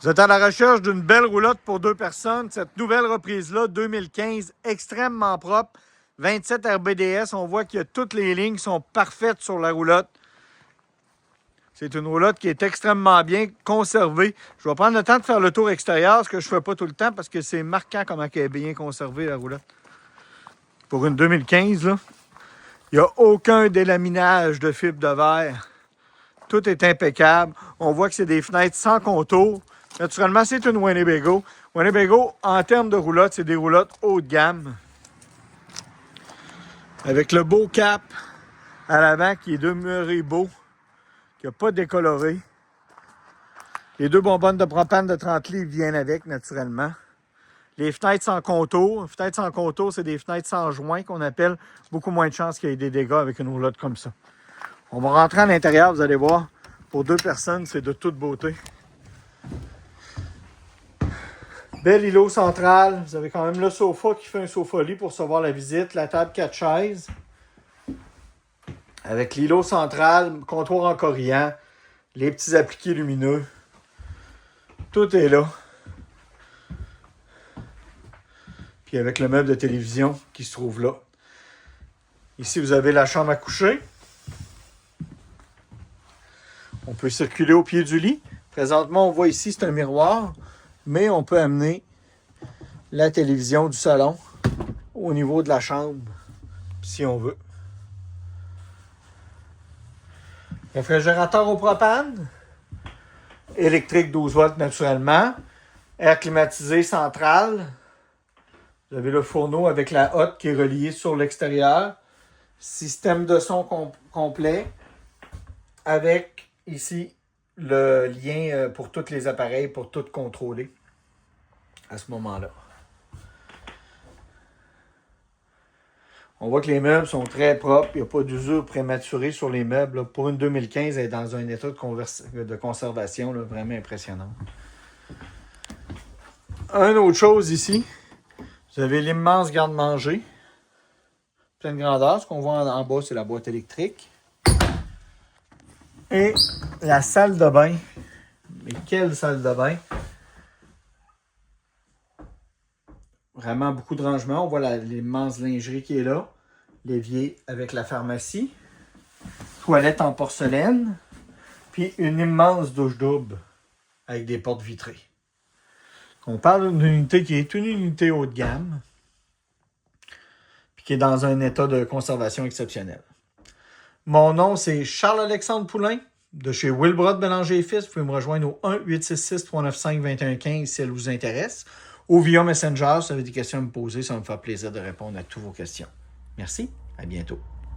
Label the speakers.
Speaker 1: Vous êtes à la recherche d'une belle roulotte pour 2 personnes. Cette nouvelle reprise-là, 2015, extrêmement propre. 27 RBDS, on voit que toutes les lignes sont parfaites sur la roulotte. C'est une roulotte qui est extrêmement bien conservée. Je vais prendre le temps de faire le tour extérieur, ce que je ne fais pas tout le temps parce que c'est marquant comment elle est bien conservée, la roulotte. Pour une 2015, là, il n'y a aucun délaminage de fibre de verre. Tout est impeccable. On voit que c'est des fenêtres sans contour. Naturellement, c'est une Winnebago. Winnebago, en termes de roulotte, c'est des roulottes haut de gamme. Avec le beau cap à l'avant qui est demeuré beau, qui n'a pas décoloré. Les 2 bonbonnes de propane de 30 livres viennent avec, naturellement. Les fenêtres sans contour. Fenêtres sans contour, c'est des fenêtres sans joint qu'on appelle. Beaucoup moins de chances qu'il y ait des dégâts avec une roulotte comme ça. On va rentrer à l'intérieur, vous allez voir. Pour 2 personnes, c'est de toute beauté. Bel îlot central. Vous avez quand même le sofa qui fait un sofa-lit pour recevoir la visite. La table 4 chaises. Avec l'îlot central, comptoir en corian, les petits appliqués lumineux. Tout est là. Puis avec le meuble de télévision qui se trouve là. Ici, vous avez la chambre à coucher. On peut circuler au pied du lit. Présentement, on voit ici, c'est un miroir. Mais on peut amener la télévision du salon au niveau de la chambre, si on veut. Réfrigérateur au propane. Électrique 12 volts naturellement. Air climatisé central. Vous avez le fourneau avec la hotte qui est reliée sur l'extérieur. Système de son complet. Avec ici le lien pour tous les appareils, pour tout contrôler à ce moment-là. On voit que les meubles sont très propres. Il n'y a pas d'usure prématurée sur les meubles. Pour une 2015, elle est dans un état de conservation là, vraiment impressionnant. Une autre chose ici, vous avez l'immense garde-manger. Pleine grandeur. Ce qu'on voit en bas, c'est la boîte électrique. Et la salle de bain. Mais quelle salle de bain! Vraiment beaucoup de rangement. On voit l'immense lingerie qui est là. L'évier avec la pharmacie. Toilette en porcelaine. Puis une immense douche double avec des portes vitrées. On parle d'une unité qui est une unité haut de gamme. Puis qui est dans un état de conservation exceptionnel. Mon nom, c'est Charles-Alexandre Poulain de chez Wilbrod Bélanger et Fils. Vous pouvez me rejoindre au 1-866-395-2115 si elle vous intéresse. Ou via Messenger, si vous avez des questions à me poser, ça va me faire plaisir de répondre à toutes vos questions. Merci, à bientôt.